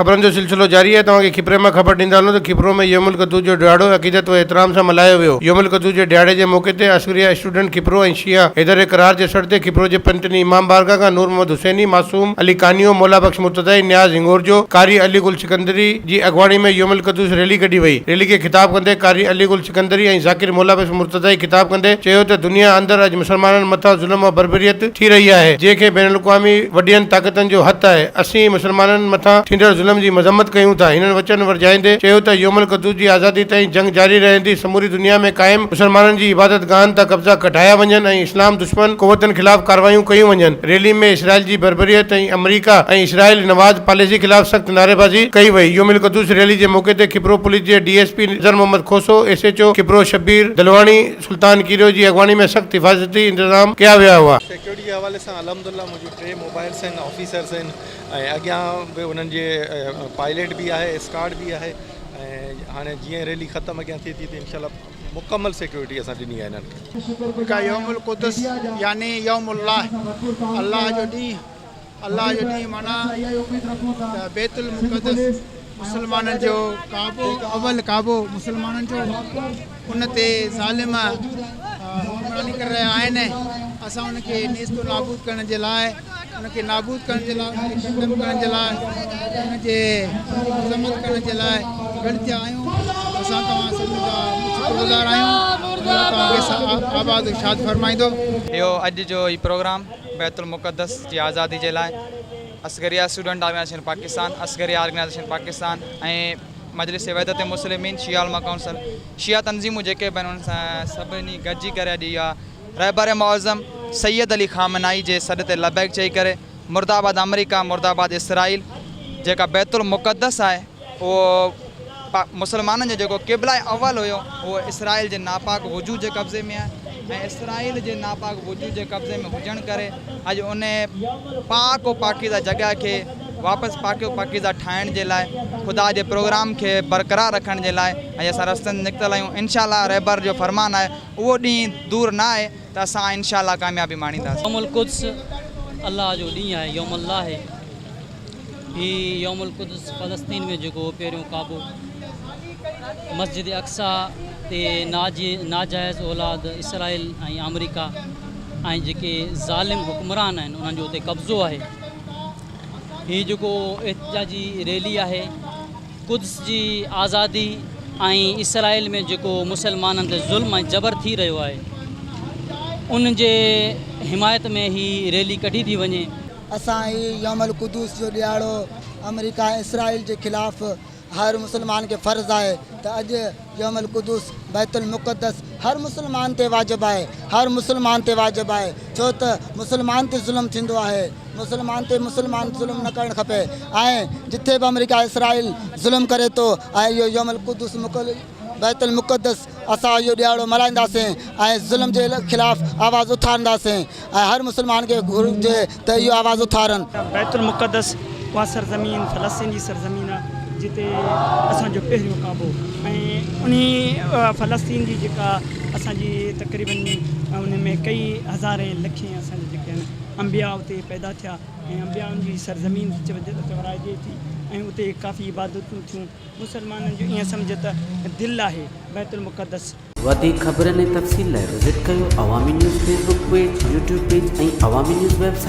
ख़बरनि जो सिलसिलो जारी आहे। तव्हांखे खिपरे में ख़बर ॾींदा हलूं त खिपरो में यौमुल क़ुद्दूस जो ॾियारो अक़ीदत व एहतराम सां मल्हायो वियो। यौमुल क़ुद्दूस जे ॾियारे जे मौक़े ते अस्करिया स्टूडेंट खिपरो ऐं शिया हैदर करार जे सर ते खिपरो जे पंजटिनी इमाम बारगाह खां नूर मोहम्मद हुसैनी, मासूम अली कानियो, मौला बख्श मुर्तज़ई, नियाज़ हिंगोरजो, कारी अली गुल सिकंदरी जी अॻवानी में यौमुल क़ुद्दूस रैली कढी वई। रैली खे ख़िताब कंदे कारी अली गुल सिकंदरी ऐं ज़ाकिर मौला बख्श मुर्तज़ई ख़िताब कंदे चयो त दुनिया अंदरि अॼु मुसलमाननि मथां ज़ुल्म और बर्बरियत थी रही आहे, जंहिंखे बैनुल अक़वामी वॾियनि ताक़तनि जो हथ आहे। असीं मुसलमाननि मथां थींदड़ ज़ुल्म जी मज़म्मत कयूं था। हिननि वचन वरजाईंदे चयो त यौमुल क़ुद्दूस जी आज़ादी ताईं जंग जारी रहंदी। समूरी दुनिया में क़ाइम मुसलमाननि जी इबादत गाहनि तां कब्ज़ा कढाया वञनि ऐं इस्लाम दुश्मन क़ुव्वतनि ख़िलाफ़ कार्रवायूं कयूं वञनि। रैली में इसराइल जी बर्बरियत ऐं अमरीका ऐं इसराइल नवाज़ पॉलिसी ख़िलाफ़ सख़्त नारेबाज़ी कई वई। यौमुल क़ुद्दूस रैली जे मौक़े ते खिपरो पुलिस जे DSP नज़र मोहम्मद खोसो, SHO खिपरो शब्बीर दलवाणी, सुल्तान कीरो जी अॻवानी में सख़्त हिफ़ाज़ती इंतज़ाम कया विया हुआ। सिक्योरिटी के हवाले सां अलहमदुलिल्लाह मुंहिंजूं 3 मोबाइल्स आहिनि, ऑफिसर्स आहिनि ऐं अॻियां बि उन्हनि जे पायलट भी आहे, स्काड भी आहे ऐं हाणे जीअं रैली ख़तमु अॻियां थिए थी त इंशाल्लाह मुकम्मल सिक्योरिटी असां ॾिनी आहे हिननि खे। यौमुल क़ुद्दूस यानी यौमुल्लाह, अल्लाह जो ॾींहुं माना बैतुल मुक़द्दस मुसलमाननि जो काबो, अवल काबो मुसलमाननि जो, उन ते ज़ालिम हुक्मरानी करे रहिया आहिनि। असां उनखे नेस्तो नाबूद करण जे लाइ, उनखे नाबूद करण जे लाइ, उनखे ख़तमु करण जे लाइ, उनजे मज़म्मत करण जे लाइ गॾिजा आहियूं। असां तव्हां सभिनी जा शुक्रगुज़ार आहियूं। अल्लाह तव्हांखे आबाद शाद फरमाईंदो। इहो अॼु जो ही प्रोग्राम बैतुल मुक़द्दस जी आज़ादी जे लाइ Askaria student organisation Pakistan, Askaria organisation Pakistan ऐं मजलिस वहदत मुस्लिमीन, शिया उलमा काउंसिल, शिया तंज़ीमूं जेके बि आहिनि उन सां सभिनी गॾिजी करे अॼु इहा रहबर मुअज़्ज़म सैयद अली ख़ामनाई जे सॾ ते लबैक चई करे मुर्दाबाद अमरीका, मुर्दाबाद इसराइल, जेका बैतुल मुक़द्दस आहे उहो मुसलमाननि जो जेको क़िबला अव्वल हुयो उहो इसराइल जे नापाक वजूद जे कब्ज़े में आहे ऐं इसराइल जे नापाक वजूद जे कब्ज़े में हुजण करे अॼु उन पाक व पाकीज़ा जॻह खे वापसि पाक व पाकीज़ा ठाहिण जे लाइ, ख़ुदा जे प्रोग्राम खे बरक़रार रखण जे लाइ ऐं असां रस्तनि निकितल आहियूं। इंशाअल्लाह रहबर जो फरमान आहे उहो ॾींहुं दूर न आहे त असां इंशाअल्लाह कामयाबी माणींदासीं। यौमुल क़ुद्स अल्लाह जो ॾींहुं आहे, यौमुल्लाह आहे। हीउ यौमुल क़ुद्स फ़लस्तीन में जेको पहिरियों काबो मस्जिद अक्सा ते नाजाइज़ औलाद इसराइल ऐं अमरीका ऐं जेके ज़ालिम हुक्मरान आहिनि उन्हनि जो उते कब्ज़ो आहे। हीउ जेको एहतिजाजी रैली आहे क़ुद्स जी आज़ादी ऐं इसराइल में जेको मुसलमाननि ते ज़ुल्म ऐं जबर थी रहियो आहे उन जे हिमायत में ही रैली कढी थी वञे। असां ही यौमुल क़ुद्दूस जो ॾियारो अमरीका इसराइल जे ख़िलाफ़ हर मुसलमान के फ़र्ज़ है तो अज यौमुल क़ुद्दूस बैतुल मुक़द्दस हर मुसलमान ते वाजिब है, हर मुसलमान ते वाजिब है। छो तो मुसलमान ते ज़ुल्म थींदो है, मुसलमान ते मुसलमान ज़ुल्म न करण खपे। जिथे भी अमरीका इसराइल ज़ुल्म करे तो यो यौमुल क़ुद्दूस बैतुल मुक़द्दस असां इहो ॾियारो मल्हाईंदासीं ऐं ज़ुल्म जे ख़िलाफ़ आवाज़ उथारींदासीं ऐं हर मुसलमान खे घुरिजे त इहो आवाज़ उथारनि। बैतुल मुक़द्दस उहा सरज़मीन फ़लस्तीन जी सरज़मीन आहे जिते असांजो पहिरियों काबो ऐं उन फ़लस्तीन जी जेका असांजी तक़रीबन उन में कई हज़ारे लखे असांजे जेके आहिनि अंबिया उते पैदा थिया ऐं अंबियाउनि जी सरज़मीन चवराइजे थी ऐं उते काफ़ी इबादतूं थियूं। मुसलमाननि जो ईअं सम्झ त दिलि आहे बैतुल मुक़द्दस। वधीक ख़बरनि ऐं तफ़सील लाइ विज़िट कयो अवामी news Facebook page, YouTube page ऐं अवामी न्यूज़ वेबसाइट।